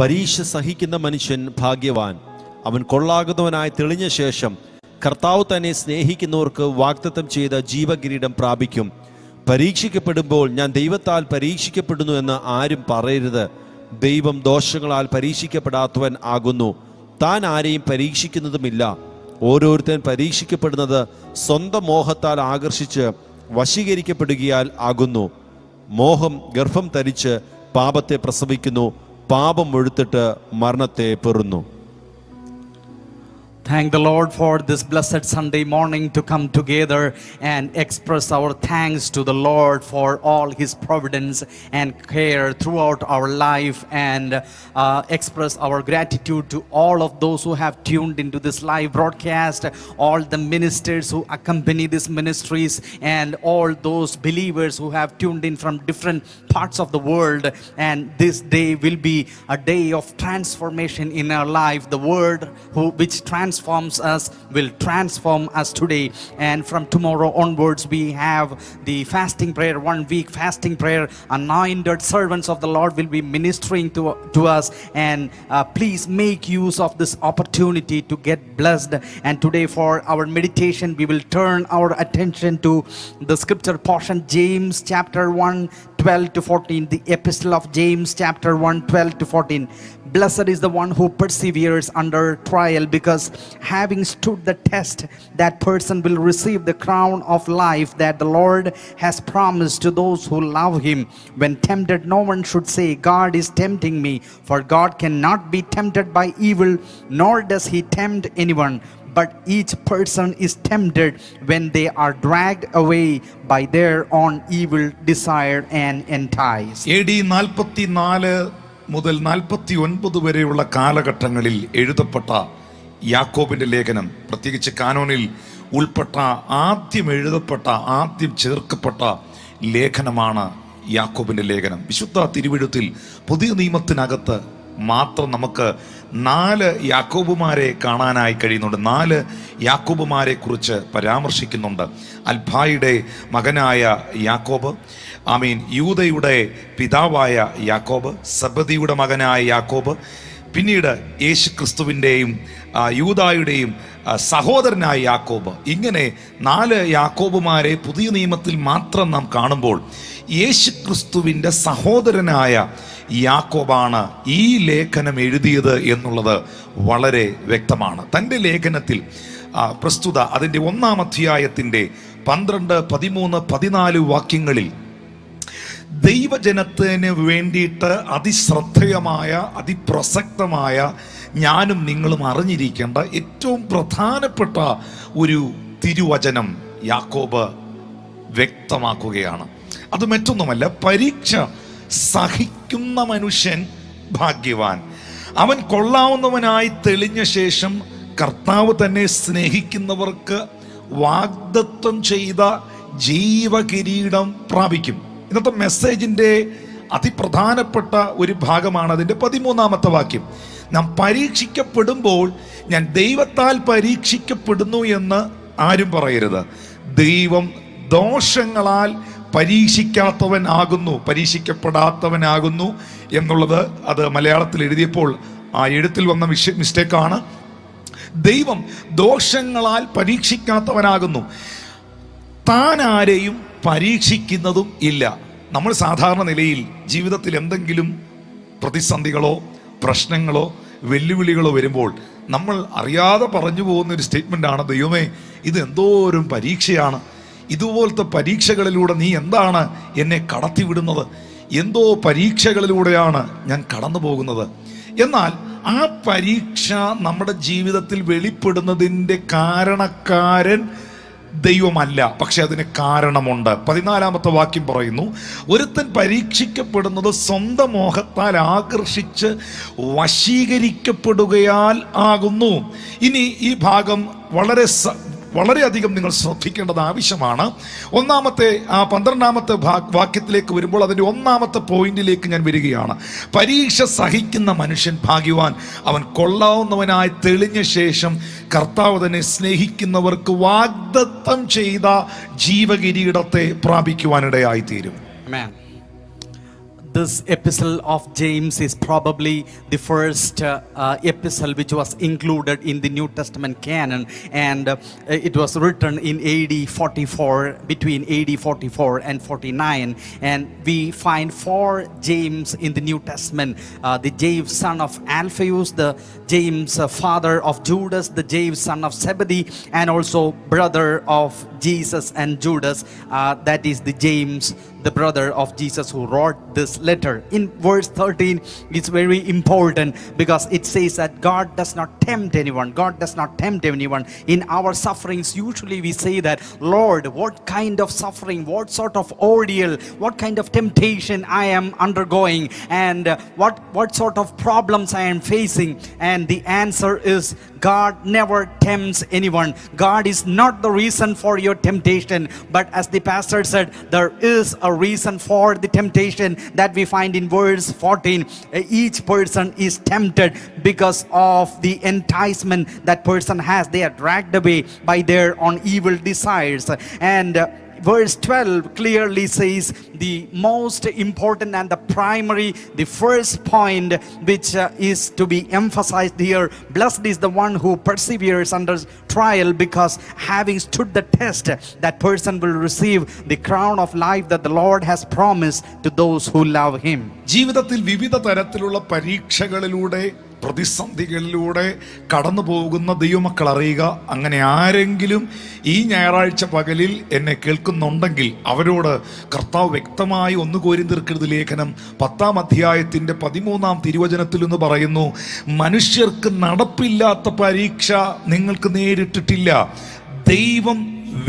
പരീക്ഷ സഹിക്കുന്ന മനുഷ്യൻ ഭാഗ്യവാൻ. അവൻ കൊള്ളാകുന്നവനായി തെളിഞ്ഞ ശേഷം കർത്താവ് തന്നെ സ്നേഹിക്കുന്നവർക്ക് വാഗ്ദത്തം ചെയ്ത ജീവകിരീടം പ്രാപിക്കും. പരീക്ഷിക്കപ്പെടുമ്പോൾ ഞാൻ ദൈവത്താൽ പരീക്ഷിക്കപ്പെടുന്നു എന്ന് ആരും പറയരുത്. ദൈവം ദോഷങ്ങളാൽ പരീക്ഷിക്കപ്പെടാത്തവൻ ആകുന്നു. താൻ ആരെയും പരീക്ഷിക്കുന്നതുമില്ല. ഓരോരുത്തൻ പരീക്ഷിക്കപ്പെടുന്നത് സ്വന്തം മോഹത്താൽ ആകർഷിച്ച് വശീകരിക്കപ്പെടുകയാൽ ആകുന്നു. മോഹം ഗർഭം ധരിച്ച് പാപത്തെ പ്രസവിക്കുന്നു. പാപം മുഴുത്തിട്ട് മരണത്തെ പെറുന്നു. Thank the Lord for this blessed Sunday morning to come together and express our thanks to the Lord for all His providence and care throughout our life, and express our gratitude to all of those who have tuned into this live broadcast, all the ministers who accompany these ministries, and all those believers who have tuned in from different parts of the world. And this day will be a day of transformation in our life. The word which transforms us will transform us today, and from tomorrow onwards we have the fasting prayer, 1 week fasting prayer. Anointed servants of the Lord will be ministering to us, and please make use of this opportunity to get blessed. And today for our meditation we will turn our attention to the scripture portion, James chapter 1:12 to 14, the epistle of James chapter 1:12 to 14. Blessed is the one who perseveres under trial, because having stood the test, that person will receive the crown of life that the Lord has promised to those who love Him. When tempted, no one should say, God is tempting me, for God cannot be tempted by evil, nor does He tempt anyone. But each person is tempted when they are dragged away by their own evil desire and enticed. AD 44 മുതൽ 49 വരെയുള്ള കാലഘട്ടങ്ങളിൽ എഴുതപ്പെട്ട യാക്കോബിന്റെ ലേഖനം, പ്രത്യേകിച്ച് കാനോനിൽ ഉൾപ്പെട്ട ആദ്യം ചേർക്കപ്പെട്ട ലേഖനമാണ് യാക്കോബിന്റെ ലേഖനം. വിശുദ്ധ തിരുവെഴുത്തിൽ പുതിയ നിയമത്തിനകത്ത് മാത്രം നമുക്ക് 4 യാക്കോബുമാരെ കാണാനായി കഴിയുന്നുണ്ട്. 4 യാക്കോബുമാരെ കുറിച്ച് പരാമർശിക്കുന്നുണ്ട്. അൽഫായുടെ മകനായ യാക്കോബ്, യൂദയുടെ പിതാവായ യാക്കോബ്, സബദിയുടെ മകനായ യാക്കോബ്, പിന്നീട് യേശു ക്രിസ്തുവിൻ്റെയും യൂദായുടെയും സഹോദരനായ യാക്കോബ്. ഇങ്ങനെ 4 യാക്കോബുമാരെ പുതിയ നിയമത്തിൽ മാത്രം നാം കാണുമ്പോൾ യേശു ക്രിസ്തുവിൻ്റെ സഹോദരനായ യാക്കോബാണ് ഈ ലേഖനം എഴുതിയത് എന്നുള്ളത് വളരെ വ്യക്തമാണ്. തൻ്റെ ലേഖനത്തിൽ പ്രസ്തുത അതിൻ്റെ 1-ാം അധ്യായത്തിൻ്റെ 12, 13, 14 വാക്യങ്ങളിൽ ദൈവജനത്തിന് വേണ്ടിയിട്ട് അതിശ്രദ്ധേയമായ അതിപ്രസക്തമായ ഞാനും നിങ്ങളും അറിഞ്ഞിരിക്കേണ്ട ഏറ്റവും പ്രധാനപ്പെട്ട ഒരു തിരുവചനം യാക്കോബ് വ്യക്തമാക്കുകയാണ്. അത് മറ്റൊന്നുമല്ല, പരീക്ഷ സഹിക്കുന്ന മനുഷ്യൻ ഭാഗ്യവാൻ. അവൻ കൊള്ളാവുന്നവനായി തെളിഞ്ഞ ശേഷം കർത്താവ് തന്നെ സ്നേഹിക്കുന്നവർക്ക് വാഗ്ദത്തം ചെയ്ത ജീവകിരീടം പ്രാപിക്കും. ഇന്നത്തെ മെസ്സേജിൻ്റെ അതിപ്രധാനപ്പെട്ട ഒരു ഭാഗമാണ് അതിൻ്റെ 13-ാമത്തെ വാക്യം. നാം പരീക്ഷിക്കപ്പെടുമ്പോൾ ഞാൻ ദൈവത്താൽ പരീക്ഷിക്കപ്പെടുന്നു എന്ന് ആരും പറയരുത്. ദൈവം ദോഷങ്ങളാൽ പരീക്ഷിക്കപ്പെടാത്തവനാകുന്നു എന്നുള്ളത് അത് മലയാളത്തിൽ എഴുതിയപ്പോൾ ആ എഴുത്തിൽ വന്ന മിസ്റ്റേക്കാണ്. ദൈവം ദോഷങ്ങളാൽ പരീക്ഷിക്കാത്തവനാകുന്നു. താൻ ആരെയും പരീക്ഷിക്കുന്നതും ഇല്ല. നമ്മൾ സാധാരണ നിലയിൽ ജീവിതത്തിൽ എന്തെങ്കിലും പ്രതിസന്ധികളോ പ്രശ്നങ്ങളോ വെല്ലുവിളികളോ വരുമ്പോൾ നമ്മൾ അറിയാതെ പറഞ്ഞു പോകുന്ന ഒരു സ്റ്റേറ്റ്മെൻ്റാണ്, ദൈവമേ ഇത് എന്തോരം പരീക്ഷയാണ്, ഇതുപോലത്തെ പരീക്ഷകളിലൂടെ നീ എന്താണ് എന്നെ കടത്തിവിടുന്നത്, എന്തോ പരീക്ഷകളിലൂടെയാണ് ഞാൻ കടന്നു പോകുന്നത്. എന്നാൽ ആ പരീക്ഷ നമ്മുടെ ജീവിതത്തിൽ വെളിപ്പെടുന്നതിൻ്റെ കാരണക്കാരൻ ദൈവമല്ല, പക്ഷെ അതിന് കാരണമുണ്ട്. 14-ാമത്തെ വാക്യം പറയുന്നു, ഒരുത്തൻ പരീക്ഷിക്കപ്പെടുന്നത് സ്വന്തം മോഹത്താൽ ആകർഷിച്ച് വശീകരിക്കപ്പെടുകയാൽ ആകുന്നു. ഇനി ഈ ഭാഗം വളരെയധികം നിങ്ങൾ ശ്രദ്ധിക്കേണ്ടത് ആവശ്യമാണ്. 12-ാമത്തെ വാക്യത്തിലേക്ക് വരുമ്പോൾ അതിൻ്റെ 1-ാമത്തെ പോയിന്റിലേക്ക് ഞാൻ വരികയാണ്. പരീക്ഷ സഹിക്കുന്ന മനുഷ്യൻ ഭാഗ്യവാൻ. അവൻ കൊള്ളാവുന്നവനായി തെളിഞ്ഞ ശേഷം കർത്താവ് തന്നെ സ്നേഹിക്കുന്നവർക്ക് വാഗ്ദത്തം ചെയ്ത ജീവകിരീടത്തെ പ്രാപിക്കുവാനിടയായി തീരും. This epistle of James is probably the first epistle which was included in the New Testament canon, and it was written in AD 44, between AD 44 and 49, and we find 4 James in the New Testament. The James son of Alphaeus, the James father of Judas, the James son of Zebedee, and also brother of Jesus and Judas, that is the James, the brother of Jesus, who wrote this letter. In verse 13, it's very important because it says that God does not tempt anyone. God does not tempt anyone. In our sufferings, usually we say that, Lord, what kind of suffering, what sort of ordeal, what kind of temptation I am undergoing, and what sort of problems I am facing. And the answer is, God never tempts anyone. God is not the reason for your temptation, but as the pastor said, there is a reason for the temptation that we find in verse 14. Each person is tempted because of the enticement that person has. They are dragged away by their own evil desires. And verse 12 clearly says the most important and the primary, the first point which is to be emphasized here: blessed is the one who perseveres under trial, because having stood the test, that person will receive the crown of life that the Lord has promised to those who love him. ജീവിതത്തിൽ വിവിധ തരത്തിലുള്ള പരീക്ഷകളിലൂടെ, പ്രതിസന്ധികളിലൂടെ കടന്നു പോകുന്ന ദൈവമക്കൾ അറിയുക, അങ്ങനെ ആരെങ്കിലും ഈ ഞായറാഴ്ച പകലിൽ എന്നെ കേൾക്കുന്നുണ്ടെങ്കിൽ അവരോട് കർത്താവ് വ്യക്തമായി 1 കൊരിന്ത്യർക്കെഴുതിയ ലേഖനം 10-ാം അധ്യായത്തിന്റെ 13-ാം തിരുവചനത്തിൽ എന്ന് പറയുന്നു, മനുഷ്യർക്ക് നടപ്പില്ലാത്ത പരീക്ഷ നിങ്ങൾക്ക് നേരിട്ടിട്ടില്ല, ദൈവം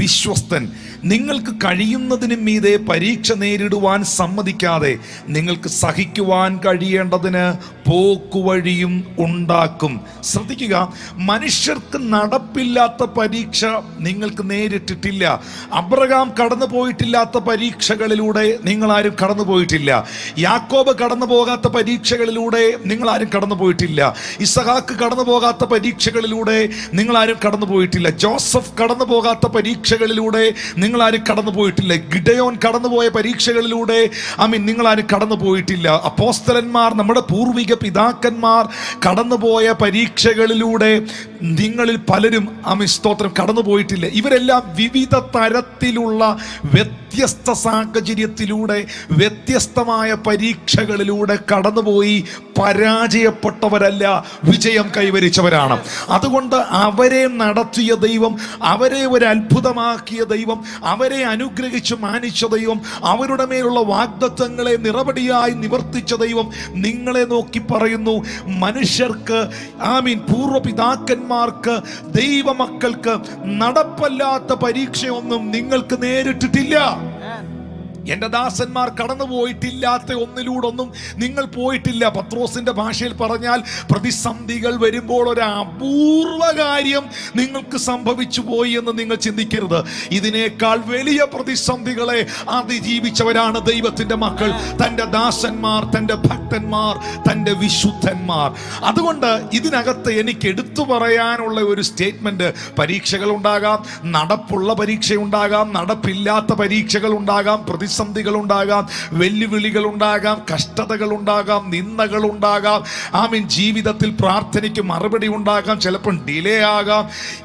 വിശ്വസ്തൻ. നിങ്ങൾക്ക് കഴിയുന്നതിനും മീതെ പരീക്ഷ നേരിടുവാൻ സമ്മതിക്കാതെ നിങ്ങൾക്ക് സഹിക്കുവാൻ കഴിയേണ്ടതിന് പോക്കുവഴിയും ഉണ്ടാക്കും. ശ്രദ്ധിക്കുക, മനുഷ്യർക്ക് നടപ്പില്ലാത്ത പരീക്ഷ നിങ്ങൾക്ക് നേരിട്ടിട്ടില്ല. അബ്രഹാം കടന്നു പോയിട്ടില്ലാത്ത പരീക്ഷകളിലൂടെ നിങ്ങളാരും കടന്നു പോയിട്ടില്ല. യാക്കോബ് കടന്നു പോകാത്ത പരീക്ഷകളിലൂടെ നിങ്ങളാരും കടന്നു പോയിട്ടില്ല. ഇസഹാക്ക് കടന്നു പോകാത്ത പരീക്ഷകളിലൂടെ നിങ്ങളാരും കടന്നു പോയിട്ടില്ല. ജോസഫ് കടന്നു പോകാത്ത പരീക്ഷകളിലൂടെ നിങ്ങളാരും കടന്നു പോയിട്ടില്ല. ഗിഡയോൻ കടന്നുപോയ പരീക്ഷകളിലൂടെ നിങ്ങളാരും കടന്നു പോയിട്ടില്ല. അപ്പോസ്തലന്മാർ, നമ്മുടെ പൂർവിക പിതാക്കന്മാർ കടന്നുപോയ പരീക്ഷകളിലൂടെ നിങ്ങളിൽ പലരും സ്തോത്രം കടന്നു പോയിട്ടില്ല. ഇവരെല്ലാം വിവിധ തരത്തിലുള്ള വ്യത്യസ്ത സാഹചര്യത്തിലൂടെ, വ്യത്യസ്തമായ പരീക്ഷകളിലൂടെ കടന്നുപോയി പരാജയപ്പെട്ടവരല്ല, വിജയം കൈവരിച്ചവരാണ്. അതുകൊണ്ട് അവരെ നടത്തിയ ദൈവം, അവരെ ഒരു അത്ഭുതമാക്കിയ ദൈവം, അവരെ അനുഗ്രഹിച്ച് മാനിച്ച ദൈവം, അവരുടെ മേലുള്ള വാഗ്ദത്തങ്ങളെ നിറപടിയായി നിവർത്തിച്ച ദൈവം നിങ്ങളെ നോക്കി പറയുന്നു, മനുഷ്യർക്ക് പൂർവ്വപിതാക്കന്മാർക്ക്, ദൈവമക്കൾക്ക് നടപ്പല്ലാത്ത പരീക്ഷയൊന്നും നിങ്ങൾക്ക് നേരിട്ടിട്ടില്ല. എന്റെ ദാസന്മാർ കടന്നു പോയിട്ടില്ലാത്ത ഒന്നിലൂടൊന്നും നിങ്ങൾ പോയിട്ടില്ല. പത്രോസിന്റെ ഭാഷയിൽ പറഞ്ഞാൽ, പ്രതിസന്ധികൾ വരുമ്പോൾ ഒരു അപൂർവ കാര്യം നിങ്ങൾക്ക് സംഭവിച്ചു പോയി എന്ന് നിങ്ങൾ ചിന്തിക്കരുത്. ഇതിനേക്കാൾ വലിയ പ്രതിസന്ധികളെ അതിജീവിച്ചവരാണ് ദൈവത്തിന്റെ മക്കൾ, തന്റെ ദാസന്മാർ, തന്റെ ഭക്തന്മാർ, തന്റെ വിശുദ്ധന്മാർ. അതുകൊണ്ട് ഇതിനകത്ത് എനിക്ക് എടുത്തു പറയാനുള്ള ഒരു സ്റ്റേറ്റ്മെന്റ്, പരീക്ഷകൾ ഉണ്ടാകാം, നടപ്പുള്ള പരീക്ഷ ഉണ്ടാകാം, നടപ്പില്ലാത്ത പരീക്ഷകൾ ഉണ്ടാകാം, പ്രതിസന്ധികൾ ഉണ്ടാകാം, വെല്ലുവിളികൾ ഉണ്ടാകാം, കഷ്ടതകൾ ഉണ്ടാകാം, നിന്ദകൾ ഉണ്ടാകാം, ജീവിതത്തിൽ പ്രാർത്ഥനയ്ക്ക് മറുപടി ഉണ്ടാകാം, ചിലപ്പോൾ ഡിലേ ആകാം.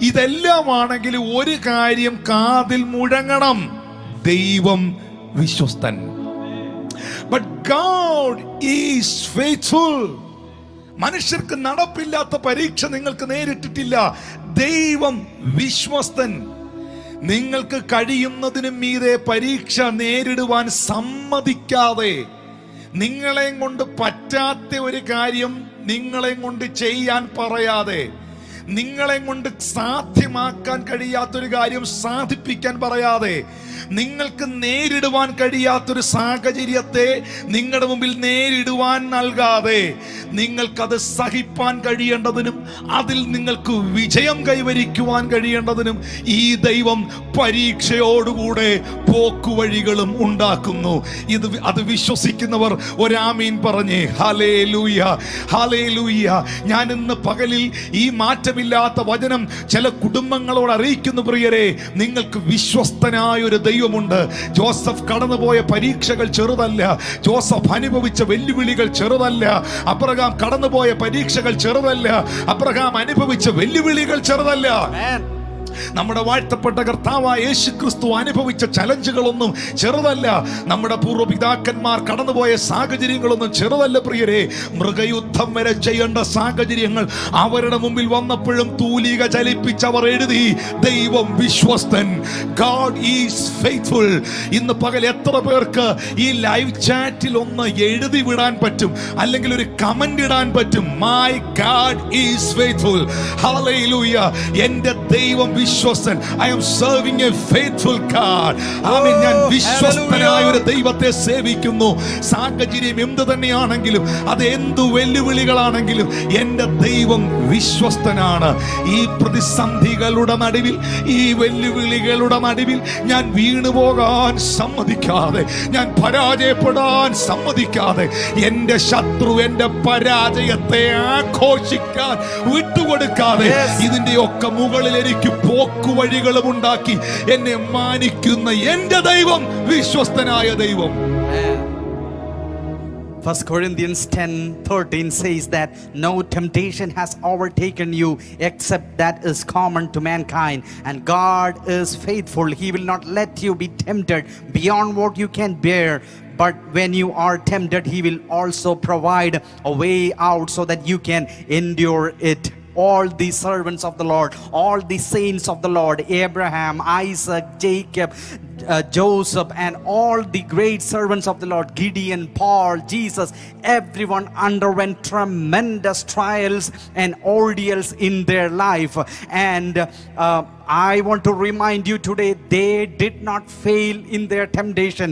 ഇതെല്ലാം ആണെങ്കിൽ ഒരു കാര്യം കാതിൽ മുഴങ്ങണം: ദൈവം വിശ്വസ്തൻ. But God is faithful. മനുഷ്യർക്ക് നടപ്പില്ലാത്ത പരീക്ഷ നിങ്ങൾക്ക് നേരിട്ടിട്ടില്ല, ദൈവം വിശ്വസ്തൻ. നിങ്ങൾക്ക് കഴിയുന്നതിനും മീതെ പരീക്ഷ നേരിടുവാൻ സമ്മതിക്കാതെ, നിങ്ങളെ കൊണ്ട് പറ്റാത്ത ഒരു കാര്യം നിങ്ങളെ കൊണ്ട് ചെയ്യാൻ പറയാതെ, നിങ്ങളെ കൊണ്ട് സാധ്യമാക്കാൻ കഴിയാത്തൊരു കാര്യം സാധിപ്പിക്കാൻ പറയാതെ, നിങ്ങൾക്ക് നേരിടുവാൻ കഴിയാത്തൊരു സാഹചര്യത്തെ നിങ്ങളുടെ മുമ്പിൽ നേരിടുവാൻ നൽകാതെ, നിങ്ങൾക്കത് സഹിപ്പാൻ കഴിയേണ്ടതിനും അതിൽ നിങ്ങൾക്ക് വിജയം കൈവരിക്കുവാൻ കഴിയേണ്ടതിനും ഈ ദൈവം പരീക്ഷയോടുകൂടെ പോക്കുവഴികളും ഉണ്ടാക്കുന്നു. അത് വിശ്വസിക്കുന്നവർ ഒരാമീൻ പറഞ്ഞേ. Hallelujah, hallelujah. ഞാൻ ഇന്ന് പകലിൽ ഈ മാറ്റ മാറ്റമില്ലാത്ത വചനം ചില കുടുംബങ്ങളോട് അറിയിക്കുന്നു പ്രിയരെ, നിങ്ങൾക്ക് വിശ്വസ്തനായ ഒരു ദൈവമുണ്ട്. ജോസഫ് കടന്നുപോയ പരീക്ഷകൾ ചെറുതല്ല, ജോസഫ് അനുഭവിച്ച വെല്ലുവിളികൾ ചെറുതല്ല, അബ്രഹാം കടന്നുപോയ പരീക്ഷകൾ ചെറുതല്ല, അബ്രഹാം അനുഭവിച്ച വെല്ലുവിളികൾ ചെറുതല്ല. നമ്മുടെ വാഴ്ത്തപ്പെട്ട കർത്താവായ യേശു ക്രിസ്തു അനുഭവിച്ച ചലഞ്ചുകളൊന്നും ചെറുതല്ല. നമ്മുടെ പൂർവ്വപിതാക്കന്മാർ കടന്നുപോയ സാഹചര്യങ്ങളൊന്നും ചെറുതല്ല പ്രിയരെ. മൃഗയുദ്ധം വരെ ചെയ്യേണ്ട സാഹചര്യങ്ങൾ അവരുടെ മുമ്പിൽ വന്നപ്പോഴും തൂലിക ചലിപ്പിച്ചവർ എഴുതി, ദൈവം വിശ്വസ്തൻ, God is faithful. ഇന്ന് പകൽ എത്ര പേർക്ക് ഈ ലൈവ് ചാറ്റിൽ ഒന്ന് എഴുതി വിടാൻ പറ്റും, അല്ലെങ്കിൽ ഒരു കമന്റ് ഇടാൻ പറ്റും, My God is faithful. Hallelujah. എൻ്റെ ദൈവം വിശ്വസ്തൻ. I am serving a faithful God. ആമേൻ. ഞാൻ വിശ്വസ്തനായ ഒരു ദൈവത്തെ സേവിക്കുന്നു. സാഹചര്യം എന്ത് തന്നെയാണെങ്കിലും, അത് എന്തു വെല്ലുവിളികളാണെങ്കിലും എൻ്റെ ദൈവം വിശ്വസ്തനാണ്. ഈ പ്രതിസന്ധികളുടെ നടുവിൽ, ഈ വെല്ലുവിളികളുടെ നടുവിൽ ഞാൻ വീണുപോകാൻ സമ്മതിക്കാതെ, ഞാൻ പരാജയപ്പെടാൻ സമ്മതിക്കാതെ, എൻ്റെ ശത്രു എൻ്റെ പരാജയത്തെ ആഘോഷിക്കാൻ വിട്ടുകൊടുക്കാതെ, ഇതിൻ്റെയൊക്കെ മുകളിൽ എനിക്ക് പോക്കുവഴികളും ഉണ്ടാക്കി എന്നെ മാനിക്കുന്ന എൻ്റെ ദൈവം വിശ്വസ്തനായ ദൈവം. 1 Corinthians 10:13 says that no temptation has overtaken you except that is common to mankind, and God is faithful. He will not let you be tempted beyond what you can bear, but when you are tempted, He will also provide a way out so that you can endure it. All the servants of the Lord, all the saints of the Lord, Abraham, Isaac, Jacob, Joseph, and all the great servants of the Lord, Gideon, Paul, Jesus, everyone underwent tremendous trials and ordeals in their life. And I want to remind you today, they did not fail in their temptation.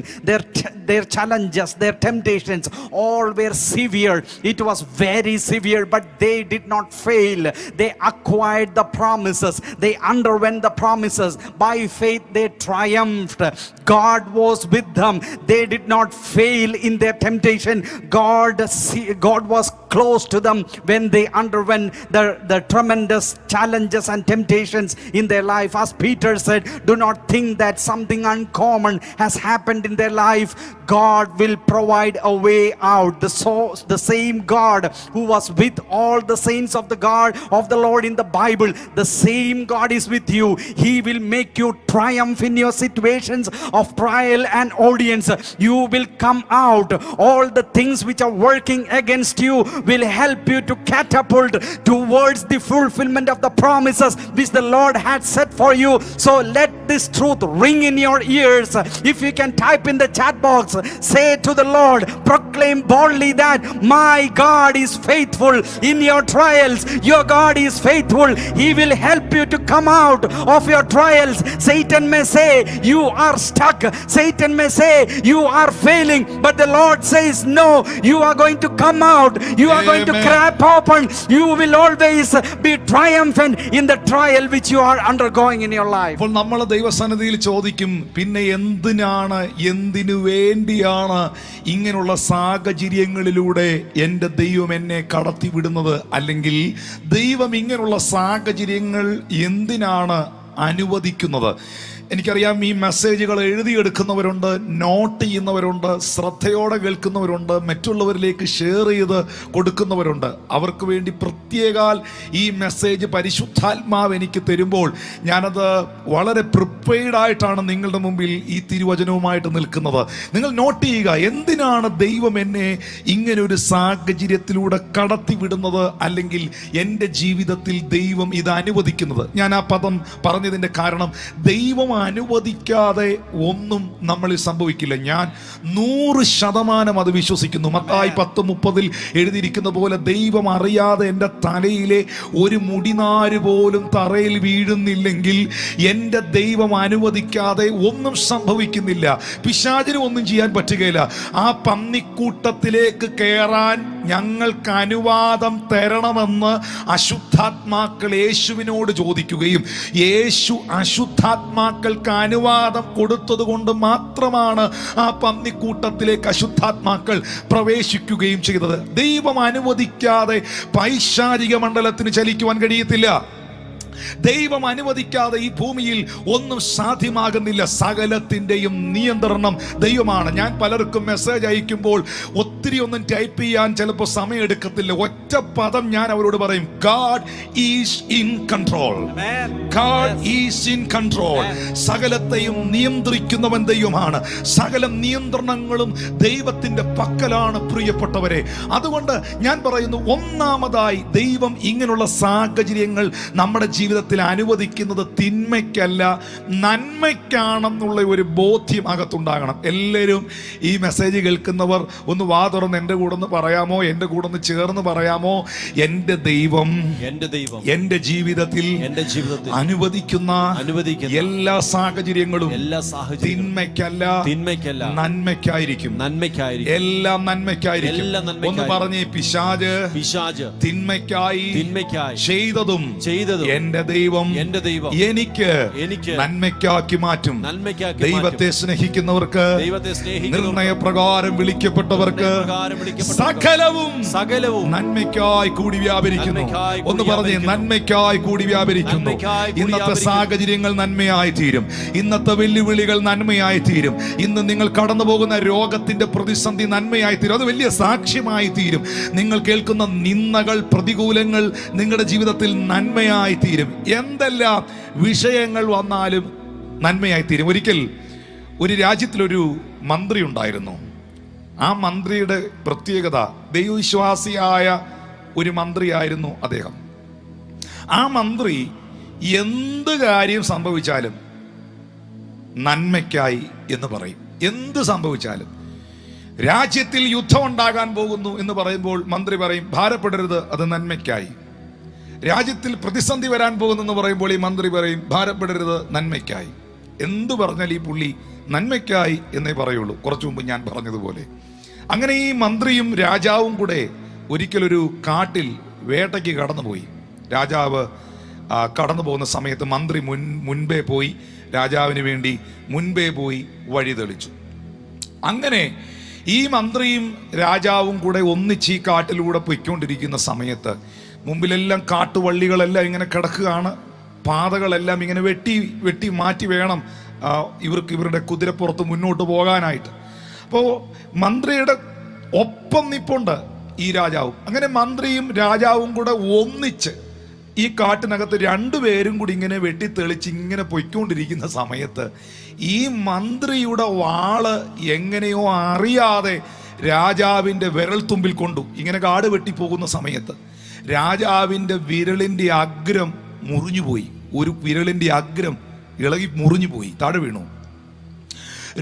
Their challenges, their temptations, all were severe. It was very severe, but they did not fail. They acquired the promises. They underwent the promises. By faith, they triumphed. God was with them. They did not fail in their temptation. God was close to them when they underwent the tremendous challenges and temptations in their life. As Peter said, do not think that something uncommon has happened in their life. God will provide a way out. The same God who was with all the saints of the God of the Lord in the Bible, the same God is with you. He will make you triumph in your situations of trial and audience. You will come out. All the things which are working against you will help you to catapult towards the fulfillment of the promises which the Lord had set for you. So let this truth ring in your ears. If you can type in the chat box, say to the Lord, proclaim boldly that my God is faithful in your trials. Your God is faithful. He will help you to come out of your trials. Satan may say you are stuck. Satan may say you are failing, but the Lord says no, you are going to come out. You are going to crack open. You will always be triumphant in the trial which you are undergoing in your life. അപ്പോൾ നമ്മൾ ദൈവസന്നിധിയിൽ ചോദിക്കും, പിന്നെ എന്തിനു വേണ്ടിയാണ് ഇങ്ങനെയുള്ള സാഹചര്യങ്ങളിലൂടെ എൻ്റെ ദൈവം എന്നെ കടത്തിവിടുന്നത്? അല്ലെങ്കിൽ ദൈവം ഇങ്ങനെയുള്ള സാഹചര്യങ്ങൾ എന്തിനാണ് അനുവദിക്കുന്നത്? എനിക്കറിയാം, ഈ മെസ്സേജുകൾ എഴുതിയെടുക്കുന്നവരുണ്ട്, നോട്ട് ചെയ്യുന്നവരുണ്ട്, ശ്രദ്ധയോടെ കേൾക്കുന്നവരുണ്ട്, മറ്റുള്ളവരിലേക്ക് ഷെയർ ചെയ്ത് കൊടുക്കുന്നവരുണ്ട്. അവർക്ക് വേണ്ടി പ്രത്യേകാൽ ഈ മെസ്സേജ് പരിശുദ്ധാത്മാവ് എനിക്ക് തരുമ്പോൾ ഞാനത് വളരെ പ്രിപ്പയർഡായിട്ടാണ് നിങ്ങളുടെ മുമ്പിൽ ഈ തിരുവചനവുമായിട്ട് നിൽക്കുന്നത്. നിങ്ങൾ നോട്ട് ചെയ്യുക, എന്തിനാണ് ദൈവം എന്നെ ഇങ്ങനൊരു സാഹചര്യത്തിലൂടെ കടത്തിവിടുന്നത്, അല്ലെങ്കിൽ എൻ്റെ ജീവിതത്തിൽ ദൈവം ഇത് അനുവദിക്കുന്നത്? ഞാൻ ആ പദം പറഞ്ഞതിൻ്റെ കാരണം, ദൈവം അനുവദിക്കാതെ ഒന്നും നമ്മളിൽ സംഭവിക്കില്ല. ഞാൻ 100% അത് വിശ്വസിക്കുന്നു. മത്തായി 10:30 എഴുതിയിരിക്കുന്ന പോലെ, ദൈവം അറിയാതെ എൻ്റെ തലയിലെ ഒരു മുടിനാര് പോലും തറയിൽ വീഴുന്നില്ലെങ്കിൽ എൻ്റെ ദൈവം അനുവദിക്കാതെ ഒന്നും സംഭവിക്കുന്നില്ല. പിശാചിന് ഒന്നും ചെയ്യാൻ പറ്റുകയില്ല. ആ പന്നിക്കൂട്ടത്തിലേക്ക് കയറാൻ ഞങ്ങൾക്ക് അനുവാദം തരണമെന്ന് അശുദ്ധാത്മാക്കൾ യേശുവിനോട് ചോദിക്കുകയും യേശു അശുദ്ധാത്മാക്കൾ അശുദ്ധാത്മാക്കൾക്ക് അനുവാദം കൊടുത്തത് കൊണ്ട് മാത്രമാണ് ആ പന്നിക്കൂട്ടത്തിലേക്ക് അശുദ്ധാത്മാക്കൾ പ്രവേശിക്കുകയും ചെയ്തത്. ദൈവം അനുവദിക്കാതെ പൈശാചിക മണ്ഡലത്തിന് ചലിക്കുവാൻ കഴിയത്തില്ല. ദൈവം അനുവദിക്കാതെ ഈ ഭൂമിയിൽ ഒന്നും സാധ്യമാകുന്നില്ല. സകലത്തിൻ്റെയും നിയന്ത്രണം ദൈവമാണ്. ഞാൻ പലർക്കും മെസ്സേജ് അയക്കുമ്പോൾ ഒത്തിരി ഒന്നും ടൈപ്പ് ചെയ്യാൻ ചിലപ്പോൾ സമയമെടുക്കത്തില്ല. ഒറ്റ പദം ഞാൻ അവരോട് പറയും, God is in control. God is in control. സകലത്തെയും നിയന്ത്രിക്കുന്നവൻ ദൈവമാണ്. സകല നിയന്ത്രണങ്ങളും ദൈവത്തിന്റെ പക്കലാണ് പ്രിയപ്പെട്ടവരെ. അതുകൊണ്ട് ഞാൻ പറയുന്നു, ഒന്നാമതായി ദൈവം ഇങ്ങനെയുള്ള സാഹചര്യങ്ങൾ നമ്മുടെ ജീവിതത്തിൽ അനുവദിക്കുന്നത് തിന്മയ്ക്കല്ല, നന്മയ്ക്കാണെന്നുള്ള ഒരു ബോധ്യം അകത്തുണ്ടാകണം. എല്ലാവരും ഈ മെസ്സേജ് കേൾക്കുന്നവർ ഒന്ന് വാ തുറന്ന് എൻ്റെ കൂടെ ഒന്ന് പറയാമോ, എൻ്റെ കൂടെ ഒന്ന് ചേർന്ന് പറയാമോ, എൻ്റെ ദൈവം എൻ്റെ ജീവിതത്തിൽ അനുവദിക്കുന്ന എല്ലാ സാഹചര്യങ്ങളും തിന്മയ്ക്കല്ല നന്മയ്ക്കായിരിക്കും. എല്ലാം നന്മയ്ക്കായിരിക്കും. ഒന്ന് പറഞ്ഞേ, പിശാച് തിന്മയ്ക്കായി ചെയ്തതും എന്റെ ദൈവം എനിക്ക് നന്മയ്ക്കാക്കി മാറ്റും. ദൈവത്തെ സ്നേഹിക്കുന്നവർക്ക്, നിർണയപ്രകാരം വിളിക്കപ്പെട്ടവർക്ക് സകലവും നന്മയ്ക്കായി കൂടി വ്യാപരിക്കുന്നു. ഒന്ന് പറഞ്ഞേ, നന്മയ്ക്കായി കൂടി വ്യാപരിക്കുന്നു. ഇന്നത്തെ സാഹചര്യങ്ങൾ നന്മയായി തീരും. ഇന്നത്തെ വെല്ലുവിളികൾ നന്മയായി തീരും. ഇന്ന് നിങ്ങൾ കടന്നു പോകുന്ന രോഗത്തിന്റെ പ്രതിസന്ധി നന്മയായി തീരും. അത് വലിയ സാക്ഷ്യമായി തീരും. നിങ്ങൾ കേൾക്കുന്ന നിന്ദകൾ, പ്രതികൂലങ്ങൾ നിങ്ങളുടെ ജീവിതത്തിൽ നന്മയായി തീരും. എന്തെല്ലാം വിഷയങ്ങൾ വന്നാലും നന്മയായി തീരും. ഒരിക്കൽ ഒരു രാജ്യത്തിലൊരു മന്ത്രി ഉണ്ടായിരുന്നു. ആ മന്ത്രിയുടെ പ്രത്യേകത, ദൈവവിശ്വാസിയായ ഒരു മന്ത്രിയായിരുന്നു അദ്ദേഹം. ആ മന്ത്രി എന്ത് കാര്യം സംഭവിച്ചാലും നന്മയ്ക്കായി എന്ന് പറയും. എന്ത് സംഭവിച്ചാലും, രാജ്യത്തിൽ യുദ്ധം ഉണ്ടാകാൻ പോകുന്നു എന്ന് പറയുമ്പോൾ മന്ത്രി പറയും, ഭാരപ്പെടരുത്, അത് നന്മയ്ക്കായി. രാജ്യത്തിൽ പ്രതിസന്ധി വരാൻ പോകുന്നെന്ന് പറയുമ്പോൾ ഈ മന്ത്രി പറയും, ഭാരപ്പെടരുത്, നന്മയ്ക്കായി. എന്തു പറഞ്ഞാൽ ഈ പുള്ളി നന്മയ്ക്കായി എന്നേ പറയുള്ളൂ. കുറച്ചു മുമ്പ് ഞാൻ പറഞ്ഞതുപോലെ. അങ്ങനെ ഈ മന്ത്രിയും രാജാവും കൂടെ ഒരിക്കലൊരു കാട്ടിൽ വേട്ടയ്ക്ക് കടന്നുപോയി. രാജാവ് കടന്നു പോകുന്ന സമയത്ത് മന്ത്രി മുൻപേ പോയി രാജാവിന് വേണ്ടി മുൻപേ പോയി വഴി തെളിച്ചു. അങ്ങനെ ഈ മന്ത്രിയും രാജാവും കൂടെ ഒന്നിച്ച് ഈ കാട്ടിലൂടെ പൊയ്ക്കൊണ്ടിരിക്കുന്ന സമയത്ത് മുമ്പിലെല്ലാം കാട്ടുവള്ളികളെല്ലാം ഇങ്ങനെ കിടക്കുകയാണ്. പാതകളെല്ലാം ഇങ്ങനെ വെട്ടി മാറ്റി വേണം ഇവരുടെ കുതിരപ്പുറത്ത് മുന്നോട്ട് പോകാനായിട്ട്. അപ്പോൾ മന്ത്രിയുടെ ഒപ്പം നിപ്പുണ്ട് ഈ രാജാവും. അങ്ങനെ മന്ത്രിയും രാജാവും കൂടെ ഒന്നിച്ച് ഈ കാട്ടിനകത്ത് രണ്ടുപേരും കൂടി ഇങ്ങനെ വെട്ടിത്തെളിച്ച് ഇങ്ങനെ പൊയ്ക്കൊണ്ടിരിക്കുന്ന സമയത്ത് ഈ മന്ത്രിയുടെ വാള് എങ്ങനെയോ അറിയാതെ രാജാവിൻ്റെ വിരൽ തുമ്പിൽ കൊണ്ടു. ഇങ്ങനെ കാട് വെട്ടി പോകുന്ന സമയത്ത് രാജാവിൻ്റെ വിരലിൻ്റെ അഗ്രം മുറിഞ്ഞുപോയി. ഒരു വിരലിൻ്റെ അഗ്രം ഇളകി മുറിഞ്ഞുപോയി, താഴെ വീണു.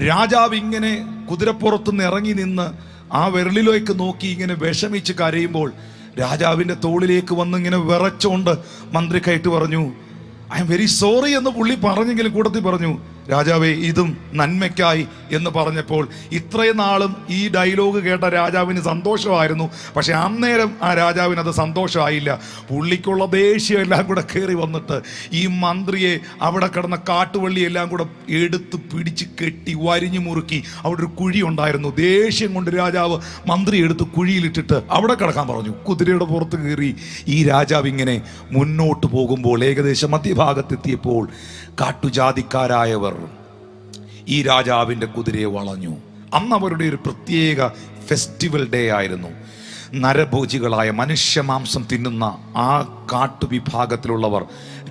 രാജാവ് ഇങ്ങനെ കുതിരപ്പുറത്തുനിന്ന് ഇറങ്ങി നിന്ന് ആ വിരലിലേക്ക് നോക്കി ഇങ്ങനെ വിഷമിച്ച് കരയുമ്പോൾ രാജാവിൻ്റെ തോളിലേക്ക് വന്ന് ഇങ്ങനെ വിറച്ചുകൊണ്ട് മന്ത്രി കയറ്റ് പറഞ്ഞു, ഐ എം വെരി സോറി എന്ന് പുള്ളി പറഞ്ഞെങ്കിലും കൂട്ടത്തിൽ പറഞ്ഞു, രാജാവേ ഇതും നന്മയ്ക്കായി എന്ന് പറഞ്ഞപ്പോൾ ഇത്രയും നാളും ഈ ഡയലോഗ് കേട്ട രാജാവിന് സന്തോഷമായിരുന്നു. പക്ഷെ അന്നേരം ആ രാജാവിന് അത് സന്തോഷമായില്ല. പുള്ളിക്കുള്ള ദേഷ്യം എല്ലാം കൂടെ കയറി വന്നിട്ട് ഈ മന്ത്രിയെ അവിടെ കിടന്ന കാട്ടുവള്ളി എല്ലാം കൂടെ എടുത്ത് പിടിച്ച് കെട്ടി വരിഞ്ഞു മുറുക്കി. അവിടെ ഒരു കുഴി ഉണ്ടായിരുന്നു. ദേഷ്യം കൊണ്ട് രാജാവ് മന്ത്രി എടുത്ത് കുഴിയിലിട്ടിട്ട് അവിടെ കിടക്കാൻ പറഞ്ഞു. കുതിരയുടെ പുറത്ത് കയറി ഈ രാജാവ് ഇങ്ങനെ മുന്നോട്ട് പോകുമ്പോൾ ഏകദേശം മധ്യഭാഗത്തെത്തിയപ്പോൾ കാട്ടുജാതിക്കാരായവർ ഈ രാജാവിൻ്റെ കുതിരയെ വളഞ്ഞു. അന്ന് അവരുടെ ഒരു പ്രത്യേക ഫെസ്റ്റിവൽ ഡേ ആയിരുന്നു. നരഭോജികളായ മനുഷ്യമാംസം തിന്നുന്ന ആ കാട്ടുവിഭാഗത്തിലുള്ളവർ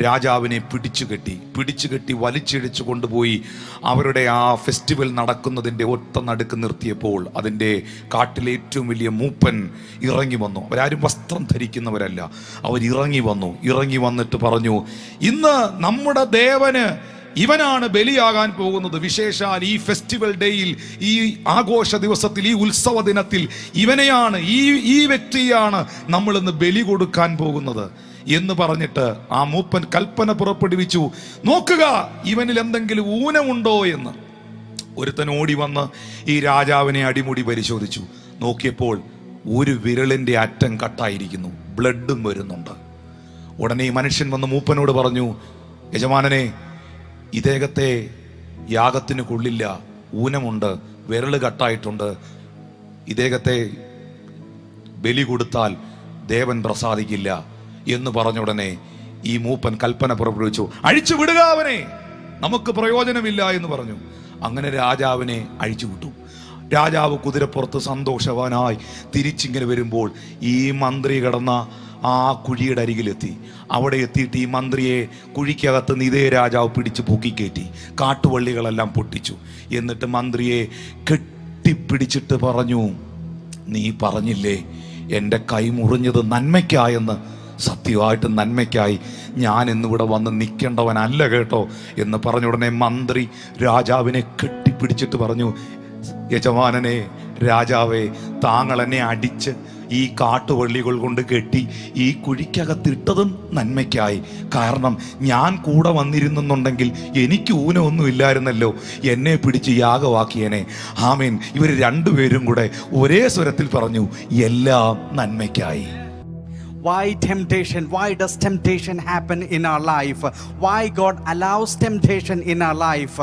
രാജാവിനെ പിടിച്ചുകെട്ടി വലിച്ചിഴച്ചു കൊണ്ടുപോയി അവരുടെ ആ ഫെസ്റ്റിവൽ നടക്കുന്നതിൻ്റെ ഒത്ത നടുക്ക് നിർത്തിയപ്പോൾ അതിൻ്റെ കാട്ടിലെ ഏറ്റവും വലിയ മൂപ്പൻ ഇറങ്ങി വന്നു. അവരാരും വസ്ത്രം ധരിക്കുന്നവരല്ല. ഇറങ്ങി വന്നിട്ട് പറഞ്ഞു, ഇന്ന് നമ്മുടെ ദേവന് ഇവനാണ് ബലിയാകാൻ പോകുന്നത്. വിശേഷാൽ ഈ ഫെസ്റ്റിവൽ ഡേയിൽ, ഈ ആഘോഷ ദിവസത്തിൽ, ഈ ഉത്സവ ദിനത്തിൽ ഇവനെയാണ്, ഈ വ്യക്തിയാണ് നമ്മൾ ഇന്ന് ബലി കൊടുക്കാൻ പോകുന്നത് എന്ന് പറഞ്ഞിട്ട് ആ മൂപ്പൻ കൽപ്പന പുറപ്പെടുവിച്ചു, നോക്കുക ഇവനിൽ എന്തെങ്കിലും ഊനമുണ്ടോ എന്ന്. ഒരുത്തൻ ഓടി വന്ന് ഈ രാജാവിനെ അടിമുടി പരിശോധിച്ചു. നോക്കിയപ്പോൾ ഒരു വിരലിൻ്റെ അറ്റം കട്ടായിരിക്കുന്നു, ബ്ലഡും വരുന്നുണ്ട്. ഉടനെ ഈ മനുഷ്യൻ വന്ന് മൂപ്പനോട് പറഞ്ഞു, യജമാനനെ, ഇദ്ദേഹത്തെ യാഗത്തിന് കൊള്ളില്ല, ഊനമുണ്ട്, വിരല് കട്ടായിട്ടുണ്ട്, ഇദ്ദേഹത്തെ ബലി കൊടുത്താൽ ദേവൻ പ്രസാദിക്കില്ല എന്ന് പറഞ്ഞ ഉടനെ ഈ മൂപ്പൻ കൽപ്പന പുറപ്പെടുവിച്ചു, അഴിച്ചു വിടുക അവനെ, നമുക്ക് പ്രയോജനമില്ല എന്ന് പറഞ്ഞു. അങ്ങനെ രാജാവിനെ അഴിച്ചു വിട്ടു. രാജാവ് കുതിരപ്പുറത്ത് സന്തോഷവാനായി തിരിച്ചിങ്ങനെ വരുമ്പോൾ ഈ മന്ത്രി കിടന്ന ആ കുഴിയുടെ അരികിലെത്തി. അവിടെ എത്തിയിട്ട് ഈ മന്ത്രിയെ കുഴിക്കകത്ത് ഇതേ രാജാവ് പിടിച്ച് പൊക്കിക്കയറ്റി, കാട്ടുവള്ളികളെല്ലാം പൊട്ടിച്ചു. എന്നിട്ട് മന്ത്രിയെ കെട്ടിപ്പിടിച്ചിട്ട് പറഞ്ഞു, നീ പറഞ്ഞില്ലേ എൻ്റെ കൈ മുറിഞ്ഞത് നന്മയ്ക്കായെന്ന്, സത്യമായിട്ട് നന്മയ്ക്കായി, ഞാൻ ഇന്നിവിടെ വന്ന് നിൽക്കേണ്ടവനല്ല കേട്ടോ എന്ന് പറഞ്ഞ ഉടനെ മന്ത്രി രാജാവിനെ കെട്ടിപ്പിടിച്ചിട്ട് പറഞ്ഞു, യജമാനനെ, രാജാവേ, താങ്കൾ എന്നെ അടിച്ച് ഈ കാട്ടുവള്ളികൾ കൊണ്ട് കെട്ടി ഈ കുഴിക്കകത്തിട്ടതും നന്മയ്ക്കായി. കാരണം ഞാൻ കൂടെ വന്നിരുന്നെന്നുണ്ടെങ്കിൽ എനിക്ക് ഊനമൊന്നും ഇല്ലായിരുന്നല്ലോ, എന്നെ പിടിച്ച് യാഗമാക്കിയനെ. ആമേൻ. ഇവർ രണ്ടുപേരും കൂടെ ഒരേ സ്വരത്തിൽ പറഞ്ഞു, എല്ലാം നന്മയ്ക്കായി. Why temptation? Why does temptation happen in our life? Why God allows temptation in our life?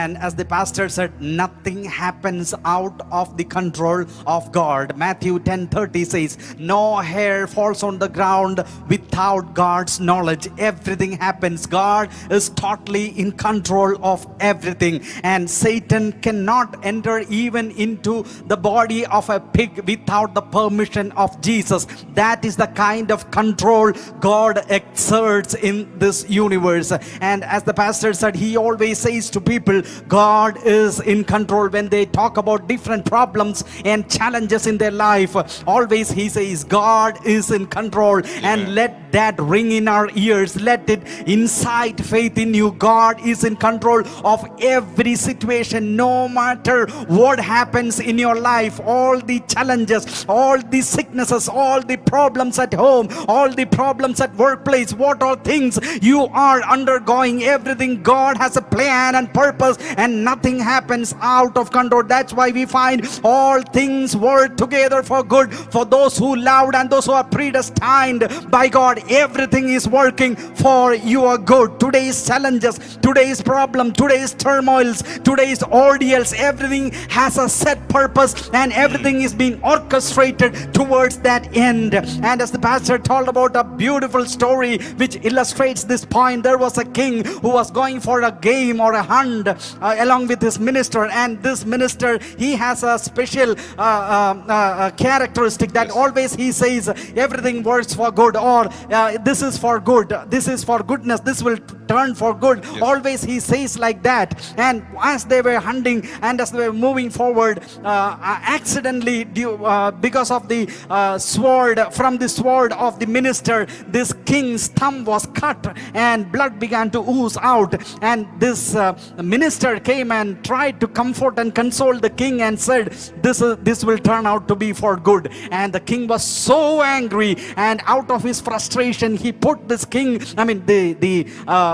And as the pastor said, nothing happens out of the control of God. Matthew 10:30 says, no hair falls on the ground without God's knowledge. Everything happens. God is totally in control of everything. And Satan cannot enter even into the body of a pig without the permission of Jesus. That is the kind of control God exerts in this universe. And as the pastor said, he always says to people, God is in control. When they talk about different problems and challenges in their life, always he says God is in control. And let that ring in our ears, let it incite faith in you. God is in control of every situation, no matter what happens in your life. All the challenges, all the sicknesses, all the problems at home, all the problems at workplace, what all things you are undergoing, everything, God has a plan and purpose, and nothing happens out of control. That's why we find all things work together for good for those who loved and those who are predestined by God. Everything is working for your good. Today's challenges, today's problem, today's turmoils, today's ordeals, everything has a set purpose and everything is being orchestrated towards that end. And as the pastor told about a beautiful story which illustrates this point, there was a king who was going for a game or a hunt along with his minister, and this minister, he has a special characteristic that always he says everything works for good, or this is for good, this is for goodness, this will turn for good. Always he says like that. And as they were hunting and as they were moving forward, accidentally because of the sword, from the sword of the minister, this king's thumb was cut and blood began to ooze out. And this minister came and tried to comfort and console the king and said, this will turn out to be for good. And the king was so angry, and out of his frustration he put this king, the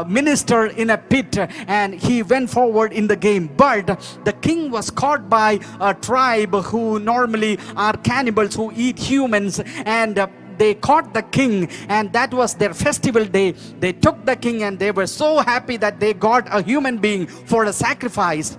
minister, in a pit, and he went forward in the game. But the king was caught by a tribe who normally are cannibals who eat humans, and they caught the king, and that was their festival day. They took the king and they were so happy that they got a human being for a sacrifice.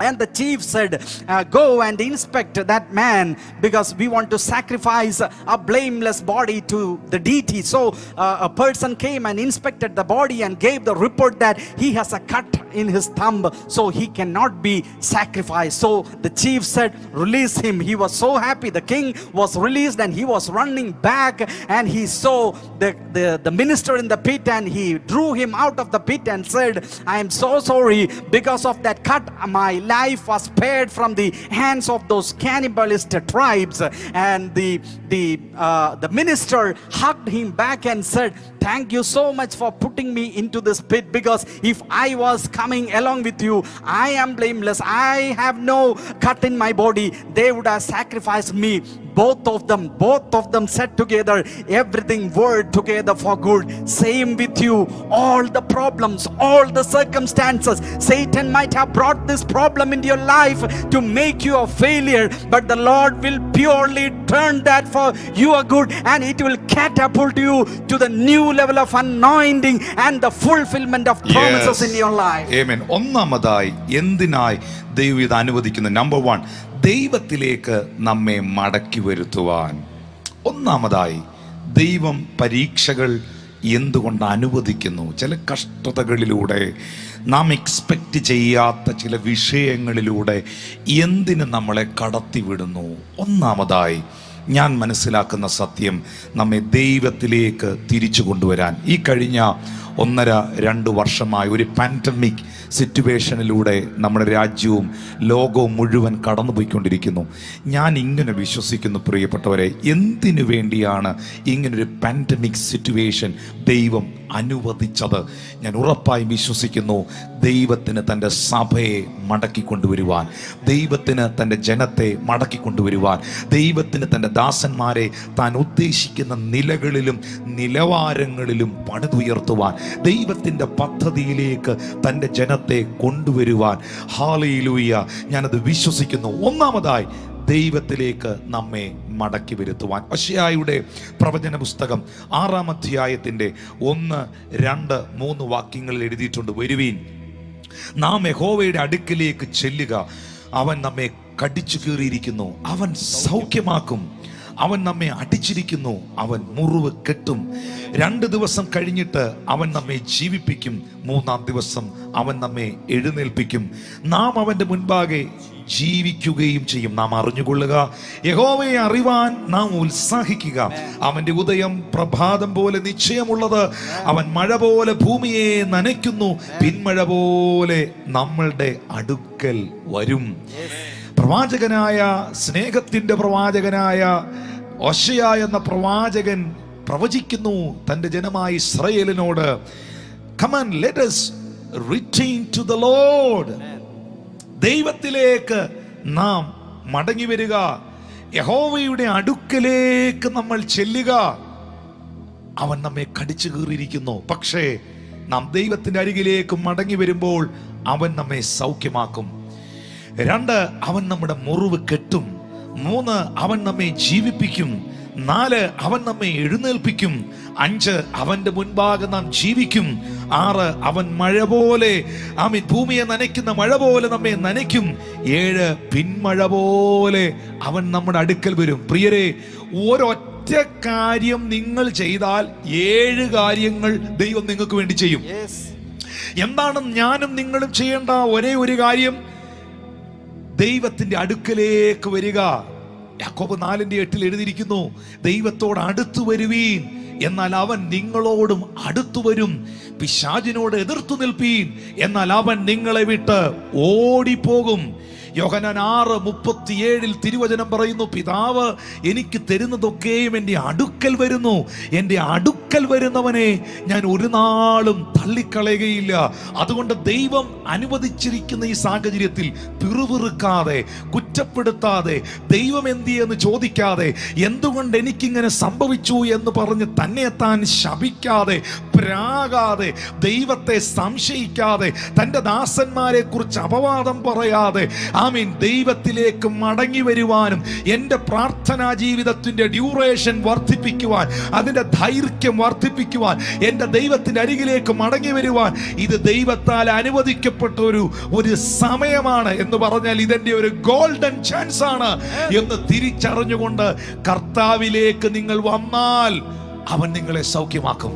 And the chief said, go and inspect that man, because we want to sacrifice a blameless body to the deity. So a person came and inspected the body and gave the report that he has a cut in his thumb, so he cannot be sacrificed. So the chief said, release him. He was so happy. The king was released and he was running back, and he saw the minister in the pit, and he drew him out of the pit and said, I am so sorry, because of that cut my life was spared from the hands of those cannibalist tribes. And the minister hugged him back and said, thank you so much for putting me into this pit, because if I was coming along with you, I am blameless, I have no cut in my body, they would have sacrificed me. both of them said together, everything worked together for good. Same with you. All the problems, all the circumstances, Satan might have brought this problem into your life to make you a failure, but the Lord will purely turn that for your good, and it will catapult you to the new level of anointing and the fulfillment of promises in your life. Amen. ഒന്നാമതായി എന്തിനായി ദൈവം ഇത് അനുവദിക്കുന്നു? Number 1, ദൈവത്തിലേക്ക് നമ്മെ മടക്കി വരുത്തുവാൻ. ഒന്നാമതായി ദൈവം പരീക്ഷകൾ എന്തുകൊണ്ട് അനുവദിക്കുന്നു? ചില കഷ്ടതകളിലൂടെ, നാം എക്സ്പെക്റ്റ് ചെയ്യാത്ത ചില വിഷയങ്ങളിലൂടെ എന്തിന് നമ്മളെ കടത്തിവിടുന്നു? ഒന്നാമതായി ഞാൻ മനസ്സിലാക്കുന്ന സത്യം, നമ്മെ ദൈവത്തിലേക്ക് തിരിച്ചു കൊണ്ടുവരാൻ. ഈ കഴിഞ്ഞ 1.5-2 വർഷമായി ഒരു പാൻഡമിക് സിറ്റുവേഷനിലൂടെ നമ്മുടെ രാജ്യവും ലോകവും മുഴുവൻ കടന്നുപോയിക്കൊണ്ടിരിക്കുന്നു. ഞാൻ ഇങ്ങനെ വിശ്വസിക്കുന്നു പ്രിയപ്പെട്ടവരെ, എന്തിനു വേണ്ടിയാണ് ഇങ്ങനൊരു പാൻഡമിക് സിറ്റുവേഷൻ ദൈവം അനുവദിച്ചത്? ഞാൻ ഉറപ്പായും വിശ്വസിക്കുന്നു, ദൈവത്തിന് തൻ്റെ സഭയെ മടക്കിക്കൊണ്ടുവരുവാൻ, ദൈവത്തിന് തൻ്റെ ജനത്തെ മടക്കിക്കൊണ്ടുവരുവാൻ, ദൈവത്തിന് തൻ്റെ ദാസന്മാരെ താൻ ഉദ്ദേശിക്കുന്ന നിലകളിലും നിലവാരങ്ങളിലും പണിതുയർത്തുവാൻ, ദൈവത്തിൻ്റെ പദ്ധതിയിലേക്ക് തൻ്റെ ജനത്തെ കൊണ്ടുവരുവാൻ. ഹല്ലേലൂയ, ഞാനത് വിശ്വസിക്കുന്നു. ഒന്നാമതായി ദൈവത്തിലേക്ക് നമ്മെ മടക്കി വരുത്തുവാൻ. ഹോശേയയുടെ പ്രവചന പുസ്തകം 6-ാം അധ്യായത്തിൻ്റെ 1, 2, 3 വാക്യങ്ങളിൽ എഴുതിയിട്ടുണ്ട്. വരുവീൻ, നാം യഹോവയുടെ അടുക്കിലേക്ക് ചെല്ലുക. അവൻ നമ്മെ കടിച്ചു കീറിയിരിക്കുന്നു, അവൻ സൗഖ്യമാക്കും. അവൻ നമ്മെ അടിച്ചിരിക്കുന്നു, അവൻ മുറിവ് കെട്ടും. 2 ദിവസം കഴിഞ്ഞിട്ട് അവൻ നമ്മെ ജീവിപ്പിക്കും, 3-ാം ദിവസം അവൻ നമ്മെ എഴുന്നേൽപ്പിക്കും. നാം അവൻ്റെ മുൻപാകെ ജീവിക്കുകയും ചെയ്യും. നാം അറിഞ്ഞുകൊള്ളുക, യഹോവയെ അറിവാൻ നാം ഉത്സാഹിക്കുക. അവൻ്റെ ഉദയം പ്രഭാതം പോലെ നിശ്ചയമുള്ളത്. അവൻ മഴ പോലെ ഭൂമിയെ നനയ്ക്കുന്നു, പിന്മഴ പോലെ നമ്മളുടെ അടുക്കൽ വരും. പ്രവാചകനായ, സ്നേഹത്തിൻ്റെ പ്രവാചകനായ ഹോശേയ എന്ന പ്രവാചകൻ പ്രവചിക്കുന്നു തൻ്റെ ജനമായ ഇസ്രായേലിനോട്, come on, let us return to the Lord. ദൈവത്തിലേക്ക് നാം മടങ്ങി വരിക, യഹോവയുടെ അടുക്കലേക്ക് നമ്മൾ ചെല്ലുക. അവൻ നമ്മെ കടിച്ചു കീറിയിരിക്കുന്നു, പക്ഷേ നാം ദൈവത്തിൻ്റെ അരികിലേക്ക് മടങ്ങി വരുമ്പോൾ അവൻ നമ്മെ സൗഖ്യമാക്കും. 2, അവൻ നമ്മുടെ മുറിവ് കെട്ടും. 3, അവൻ നമ്മെ ജീവിപ്പിക്കും. 4, അവൻ നമ്മെ എഴുന്നേൽപ്പിക്കും. 5, അവന്റെ മുൻപാകെ നാം ജീവിക്കും. 6, അവൻ മഴ പോലെ, ഭൂമിയെ നനയ്ക്കുന്ന മഴ പോലെ നമ്മെ നനയ്ക്കും. 7, പിന്മഴ പോലെ അവൻ നമ്മുടെ അടുക്കൽ വരും. പ്രിയരെ, ഒരൊറ്റ കാര്യം നിങ്ങൾ ചെയ്താൽ 7 കാര്യങ്ങൾ ദൈവം നിങ്ങൾക്ക് വേണ്ടി ചെയ്യും. എന്താണ് ഞാനും നിങ്ങളും ചെയ്യേണ്ട ഒരേ ഒരു കാര്യം? ദൈവത്തിന്റെ അടുക്കലേക്ക് വരിക. യാക്കോബ് 4:8 എഴുതിയിരിക്കുന്നു, ദൈവത്തോട് അടുത്തു വരുവീൻ, എന്നാൽ അവൻ നിങ്ങളോടും അടുത്തു വരും. പിശാചിനോട് എതിർത്തു നിൽപ്പീൻ, എന്നാൽ അവൻ നിങ്ങളെ വിട്ട് ഓടിപ്പോകും. യോഹന്നാൻ 6:37 തിരുവചനം പറയുന്നു, പിതാവ് എനിക്ക് തരുന്നതൊക്കെയും എൻ്റെ അടുക്കൽ വരുന്നു, എൻ്റെ അടുക്കൽ വരുന്നവനെ ഞാൻ ഒരു നാളും തള്ളിക്കളയുകയില്ല. അതുകൊണ്ട് ദൈവം അനുവദിച്ചിരിക്കുന്ന ഈ സാഹചര്യത്തിൽ പിറുപിറുക്കാതെ, കുറ്റപ്പെടുത്താതെ, ദൈവം എന്തിയെന്ന് ചോദിക്കാതെ, എന്തുകൊണ്ട് എനിക്കിങ്ങനെ സംഭവിച്ചു എന്ന് പറഞ്ഞ് തന്നെത്താൻ ശപിക്കാതെ, പ്രാകാതെ, ദൈവത്തെ സംശയിക്കാതെ, തൻ്റെ ദാസന്മാരെ കുറിച്ച് അപവാദം പറയാതെ, ദൈവത്തിലേക്ക് മടങ്ങി വരുവാനും എൻ്റെ പ്രാർത്ഥനാ ജീവിതത്തിന്റെ ഡ്യൂറേഷൻ വർദ്ധിപ്പിക്കുവാൻ, അതിൻ്റെ ദൈർഘ്യം വർദ്ധിപ്പിക്കുവാൻ, എൻ്റെ ദൈവത്തിൻ്റെ അരികിലേക്ക് മടങ്ങി വരുവാൻ ഇത് ദൈവത്താൽ അനുവദിക്കപ്പെട്ട ഒരു സമയമാണ് എന്ന് പറഞ്ഞാൽ ഇതെന്റെ ഒരു ഗോൾഡൻ ചാൻസ് ആണ് എന്ന് തിരിച്ചറിഞ്ഞുകൊണ്ട് കർത്താവിലേക്ക് നിങ്ങൾ വന്നാൽ അവൻ നിങ്ങളെ സൗഖ്യമാക്കും.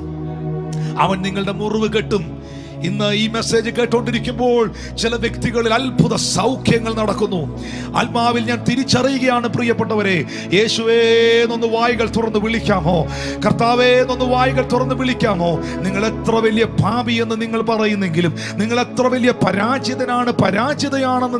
അവൻ നിങ്ങളുടെ മുറിവ് കെട്ടും. ഇന്ന് ഈ മെസ്സേജ് കേട്ടോണ്ടിരിക്കുമ്പോൾ ചില വ്യക്തികളിൽ അത്ഭുത സൗഖ്യങ്ങൾ നടക്കുന്നു. ആത്മാവിൽ ഞാൻ തിരിച്ചറിയുകയാണ് പ്രിയപ്പെട്ടവരെ, യേശുവേ എന്നൊന്ന് വായ്കൾ തുറന്ന് വിളിക്കാമോ? കർത്താവേ എന്നൊന്ന് വായ്കൾ തുറന്ന് വിളിക്കാമോ? നിങ്ങൾ എത്ര വലിയ പാപി എന്ന് നിങ്ങൾ പറയുന്നെങ്കിലും, നിങ്ങൾ എത്ര വലിയ പരാജിതയാണെന്ന്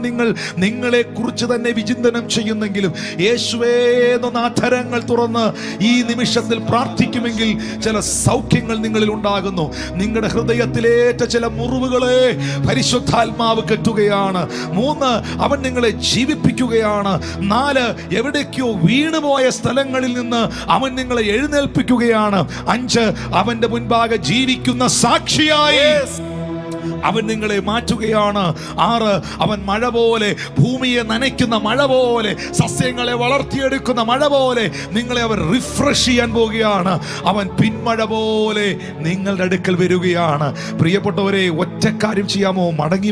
നിങ്ങളെ കുറിച്ച് തന്നെ വിചിന്തനം ചെയ്യുന്നെങ്കിലും, യേശുവേ എന്നൊന്ന് അധരങ്ങൾ തുറന്ന് ഈ നിമിഷത്തിൽ പ്രാർത്ഥിക്കുമെങ്കിൽ ചില സൗഖ്യങ്ങൾ നിങ്ങളിൽ ഉണ്ടാകുന്നു. നിങ്ങളുടെ ഹൃദയത്തിലേറ്റ ചില മുറിവുകളെ പരിശുദ്ധാത്മാവ് കെട്ടുകയാണ്. 3, അവൻ നിങ്ങളെ ജീവിപ്പിക്കുകയാണ്. 4, എവിടേക്കോ വീണുപോയ സ്ഥലങ്ങളിൽ നിന്ന് അവൻ നിങ്ങളെ എഴുന്നേൽപ്പിക്കുകയാണ്. 5, അവന്റെ മുൻപാകെ ജീവിക്കുന്ന സാക്ഷിയായി അവൻ നിങ്ങളെ മാറ്റുകയാണ്. 6, അവൻ മഴ പോലെ, ഭൂമിയെ നനയ്ക്കുന്ന മഴ പോലെ, സസ്യങ്ങളെ വളർത്തിയെടുക്കുന്ന മഴ പോലെ നിങ്ങളെ അവൻ റിഫ്രഷ് ചെയ്യാൻ പോവുകയാണ്. അവൻ പിന്മഴ പോലെ നിങ്ങളുടെ അടുക്കൽ വരികയാണ്. പ്രിയപ്പെട്ടവരെ, ഒറ്റ കാര്യം ചെയ്യാമോ? മടങ്ങി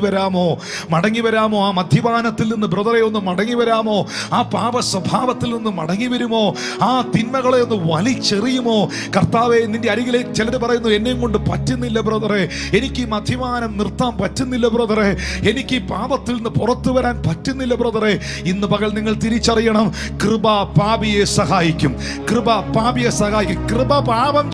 വരാമോ? ആ മദ്യപാനത്തിൽ നിന്ന് ബ്രദറെ ഒന്ന് മടങ്ങി വരാമോ? ആ പാപ സ്വഭാവത്തിൽ നിന്ന് മടങ്ങി വരുമോ? ആ തിന്മകളെ ഒന്ന് വലിച്ചെറിയുമോ? കർത്താവേ, നിന്റെ അരികിലേക്ക് ചിലർ പറയുന്നു, എന്നെയും കൊണ്ട് പറ്റുന്നില്ല ബ്രദറെ, എനിക്ക് മദ്യപാനം നിർത്താൻ പറ്റുന്നില്ല ബ്രദറെ, എനിക്ക് ഈ പാപത്തിൽ നിന്ന് പുറത്തു വരാൻ പറ്റുന്നില്ല ബ്രദറെ. ഇന്ന് പകൽ നിങ്ങൾ തിരിച്ചറിയണം, കൃപ പാപിയെ സഹായിക്കും. കൃപ പാപം